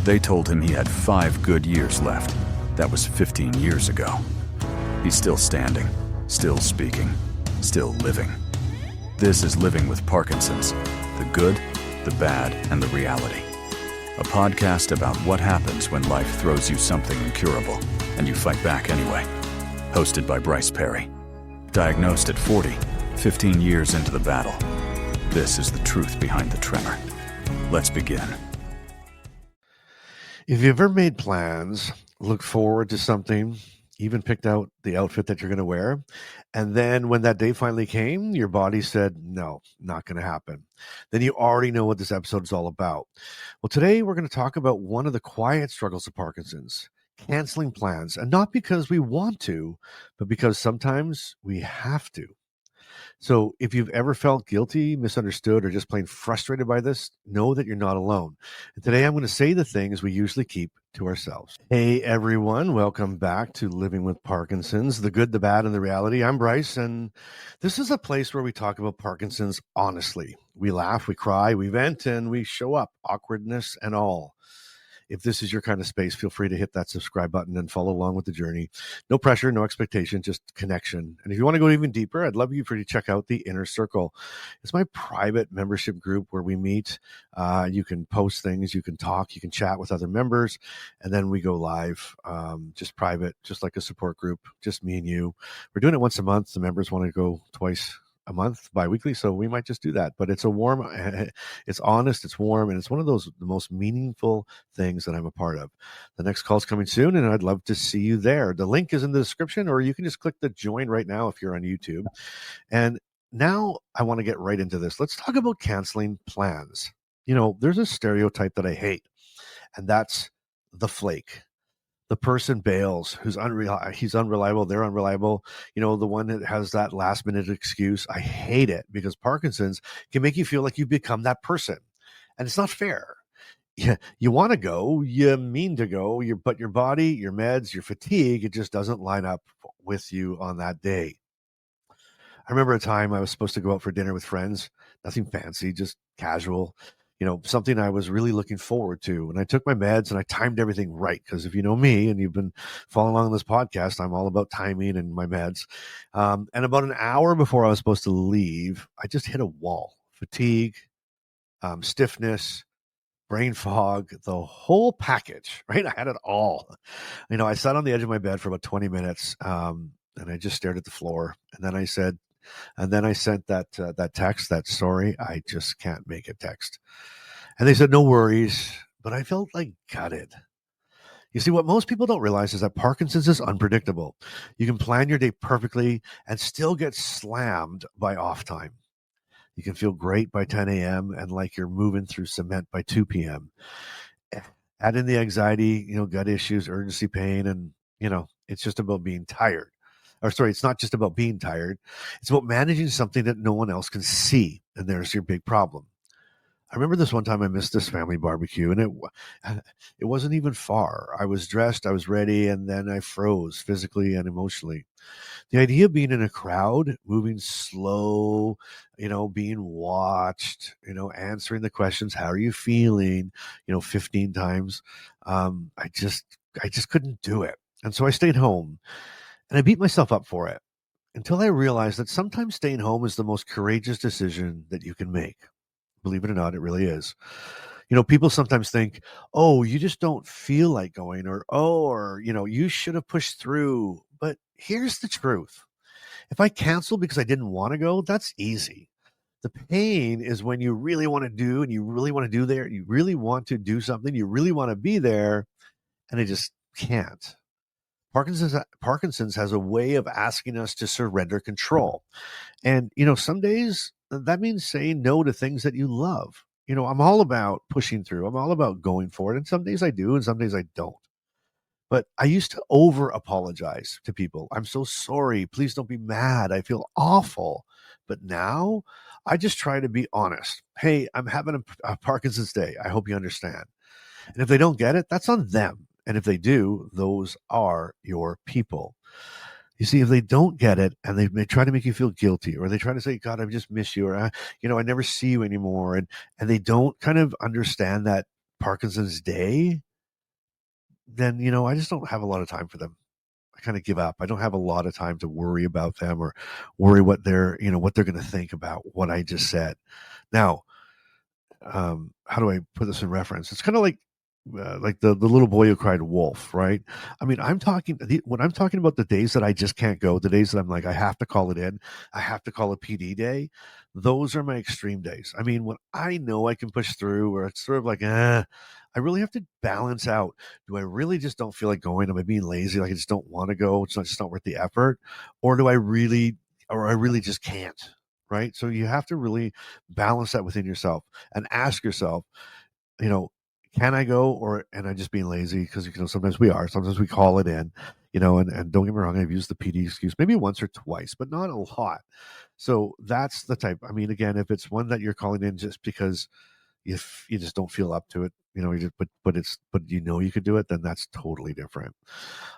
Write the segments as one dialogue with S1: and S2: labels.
S1: They told him he had 5 good years left. That was 15 years ago. He's still standing, still speaking, still living. This is Living with Parkinsons, the good, the bad, and the reality. A podcast about what happens when life throws you something incurable, and you fight back anyway. Hosted by Bryce. Diagnosed at 40, 15 years into the battle. This is the truth behind the tremor. Let's begin.
S2: If you've ever made plans, looked forward to something, even picked out the outfit that you're going to wear, and then when that day finally came, your body said, no, not going to happen, then you already know what this episode is all about. Well, today we're going to talk about one of the quiet struggles of Parkinson's, canceling plans, and not because we want to, but because sometimes we have to. So if you've ever felt guilty, misunderstood, or just plain frustrated by this, know that you're not alone. And today I'm going to say the things we usually keep to ourselves. Hey, everyone. Welcome back to Living with Parkinsons, the good, the bad, and the reality. I'm Bryce, and this is a place where we talk about Parkinson's honestly. We laugh, we cry, we vent, and we show up, awkwardness and all. If this is your kind of space, feel free to hit that subscribe button and follow along with the journey. No pressure, no expectation, just connection. And if you want to go even deeper, I'd love you for you to check out the Inner Circle. It's my private membership group where we meet. You can post things, you can talk, you can chat with other members, and then we go live, just private, just like a support group, just me and you. We're doing it once a month. The members want to go twice a month, bi-weekly, so we might just do that. But it's it's honest, it's warm, and it's one of the most meaningful things that I'm a part of. The next call's coming soon, and I'd love to see you there. The link is in the description, or you can just click the join right now if you're on YouTube. And now I want to get right into this. Let's talk about canceling plans. You know, there's a stereotype that I hate, and that's the flake. The person bails, he's unreliable, they're unreliable. You know, the one that has that last minute excuse. I hate it because Parkinson's can make you feel like you've become that person. And it's not fair. You want to go, you mean to go, but your body, your meds, your fatigue, it just doesn't line up with you on that day. I remember a time I was supposed to go out for dinner with friends, nothing fancy, just casual. You know, something I was really looking forward to. And I took my meds and I timed everything right. Because if you know me and you've been following along this podcast, I'm all about timing and my meds. And about an hour before I was supposed to leave, I just hit a wall. Fatigue, stiffness, brain fog, the whole package, right? I had it all. You know, I sat on the edge of my bed for about 20 minutes and I just stared at the floor. And then I sent that text, that sorry, I just can't make it text. And they said, no worries, but I felt like gutted. You see, what most people don't realize is that Parkinson's is unpredictable. You can plan your day perfectly and still get slammed by off time. You can feel great by 10 a.m. and like you're moving through cement by 2 p.m. Add in the anxiety, you know, gut issues, urgency, pain, and, you know, it's just about being tired. It's not just about being tired. It's about managing something that no one else can see. And there's your big problem. I remember this one time I missed this family barbecue, and it wasn't even far. I was dressed, I was ready, and then I froze physically and emotionally. The idea of being in a crowd, moving slow, you know, being watched, you know, answering the questions, how are you feeling, you know, 15 times. I just couldn't do it. And so I stayed home. And I beat myself up for it until I realized that sometimes staying home is the most courageous decision that you can make. Believe it or not, it really is. You know, people sometimes think, oh, you just don't feel like going, or, you know, you should have pushed through. But here's the truth. If I cancel because I didn't want to go, that's easy. The pain is when you really want to do, and you really want to do there, you really want to do something, you really want to be there, and I just can't. Parkinson's has a way of asking us to surrender control. And, you know, some days that means saying no to things that you love. You know, I'm all about pushing through. I'm all about going for it. And some days I do, and some days I don't. But I used to over apologize to people. I'm so sorry. Please don't be mad. I feel awful. But now I just try to be honest. Hey, I'm having a Parkinson's day. I hope you understand. And if they don't get it, that's on them. And if they do, those are your people. You see, if they don't get it and they try to make you feel guilty, or they try to say, God, I just miss you, or, I never see you anymore. And they don't kind of understand that Parkinson's day then I just don't have a lot of time for them. I kind of give up. I don't have a lot of time to worry about them or worry what they're going to think about what I just said. Now, how do I put this in reference? It's kind of like the little boy who cried wolf, right? I mean, when I'm talking about the days that I just can't go, the days that I'm like I have to call it in, I have to call a PD day. Those are my extreme days. I mean, when I know I can push through, or it's sort of like, I really have to balance out. Do I really just don't feel like going? Am I being lazy? Like I just don't want to go? It's not just not worth the effort, or I really just can't. Right. So you have to really balance that within yourself and ask yourself, you know, can I go, or am I just being lazy? Because sometimes we are. Sometimes we call it in, and don't get me wrong, I've used the PD excuse maybe once or twice, but not a lot. So that's the type. I mean, again, if it's one that you're calling in just because if you just don't feel up to it, you just but you could do it, then that's totally different.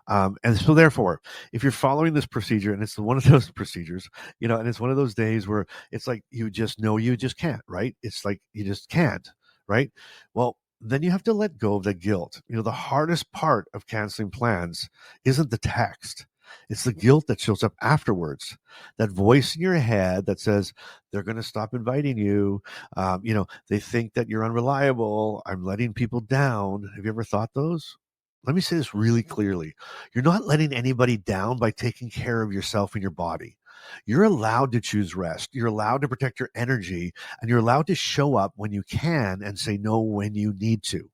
S2: And so therefore, if you're following this procedure and it's one of those procedures, and it's one of those days where it's like you just know you just can't, right? It's like you just can't, right? Well, then you have to let go of the guilt. The hardest part of canceling plans isn't the text. It's the guilt that shows up afterwards. That voice in your head that says they're going to stop inviting you. They think that you're unreliable. I'm letting people down. Have you ever thought those? Let me say this really clearly. You're not letting anybody down by taking care of yourself and your body. You're allowed to choose rest. You're allowed to protect your energy, and you're allowed to show up when you can and say no when you need to.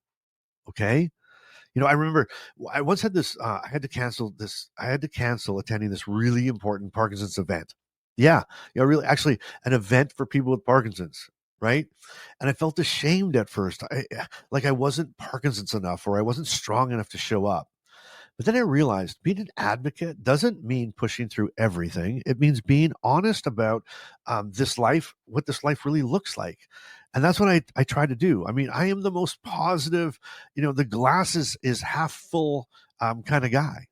S2: Okay? I remember I once had this, I had to cancel this, I had to cancel attending this really important Parkinson's event. Yeah. Really, actually, an event for people with Parkinson's. Right. And I felt ashamed at first. Like I wasn't Parkinson's enough or I wasn't strong enough to show up. But then I realized being an advocate doesn't mean pushing through everything. It means being honest about this life, what this life really looks like. And that's what I try to do. I mean, I am the most positive, the glass is half full kind of guy.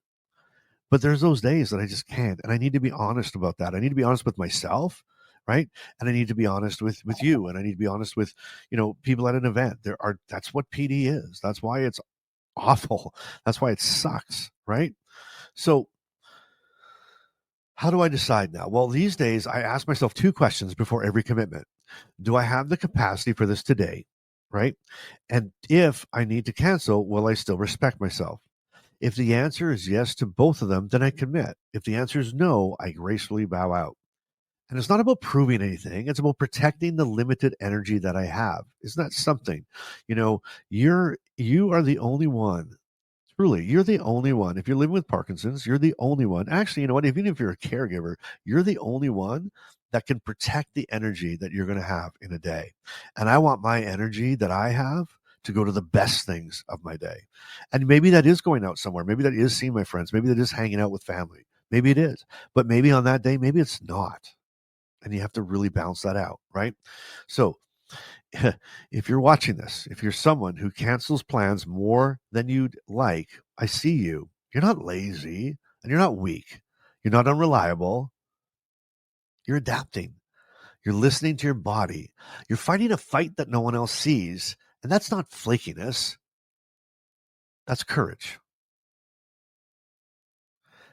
S2: But there's those days that I just can't. And I need to be honest about that. I need to be honest with myself. Right. And I need to be honest with you. And I need to be honest with, people at an event. That's what PD is. That's why it's awful. That's why it sucks, right? So, how do I decide now? Well, these days I ask myself two questions before every commitment. Do I have the capacity for this today? Right? And if I need to cancel, will I still respect myself? If the answer is yes to both of them, then I commit. If the answer is no, I gracefully bow out. And it's not about proving anything. It's about protecting the limited energy that I have. Isn't that something? You know, you are the only one. Truly, you're the only one. If you're living with Parkinson's, you're the only one. Actually, you know what? Even if you're a caregiver, you're the only one that can protect the energy that you're going to have in a day. And I want my energy that I have to go to the best things of my day. And maybe that is going out somewhere. Maybe that is seeing my friends. Maybe that is hanging out with family. Maybe it is. But maybe on that day, maybe it's not. And you have to really balance that out, right? So if you're watching this, if you're someone who cancels plans more than you'd like, I see you. You're not lazy and you're not weak. You're not unreliable. You're adapting. You're listening to your body. You're fighting a fight that no one else sees. And that's not flakiness. That's courage.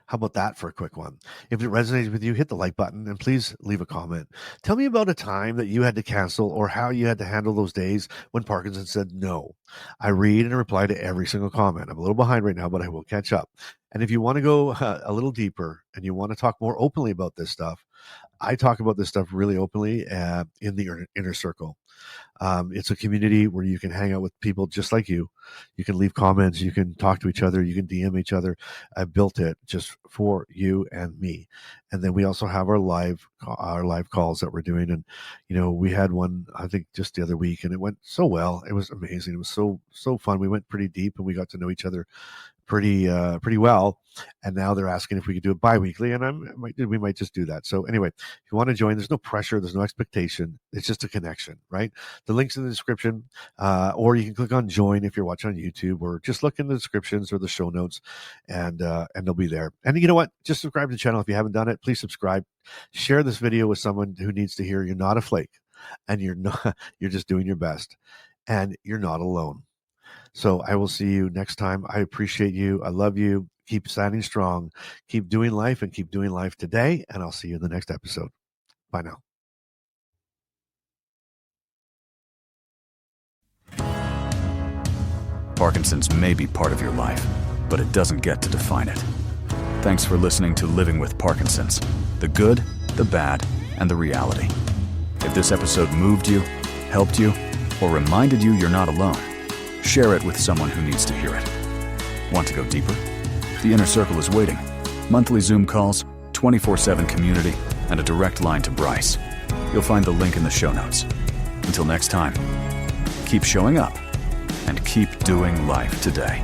S2: How about that for a quick one? If it resonates with you, hit the like button and please leave a comment. Tell me about a time that you had to cancel or how you had to handle those days when Parkinson said no. I read and reply to every single comment. I'm a little behind right now, but I will catch up. And if you want to go a little deeper and you want to talk more openly about this stuff, I talk about this stuff really openly in the inner circle. It's a community where you can hang out with people just like you. You can leave comments. You can talk to each other. You can DM each other. I built it just for you and me. And then we also have our live calls that we're doing. And we had one I think just the other week, and it went so well. It was amazing. It was so fun. We went pretty deep, and we got to know each other pretty well. And now they're asking if we could do it bi-weekly, and we might just do that. So anyway, if you want to join, there's no pressure, there's no expectation. It's just a connection, right? The link's in the description, or you can click on join if you're watching on YouTube, or just look in the descriptions or the show notes, and they'll be there. And you know what? Just subscribe to the channel if you haven't done it. Please subscribe. Share this video with someone who needs to hear you're not a flake, and you're just doing your best, and you're not alone. So I will see you next time. I appreciate you. I love you. Keep standing strong. Keep doing life and keep doing life today. And I'll see you in the next episode. Bye now.
S1: Parkinson's may be part of your life, but it doesn't get to define it. Thanks for listening to Living with Parkinsons, the good, the bad, and the reality. If this episode moved you, helped you, or reminded you you're not alone, share it with someone who needs to hear it. Want to go deeper? The Inner Circle is waiting. Monthly Zoom calls, 24/7 community, and a direct line to Bryce. You'll find the link in the show notes. Until next time, keep showing up and keep doing life today.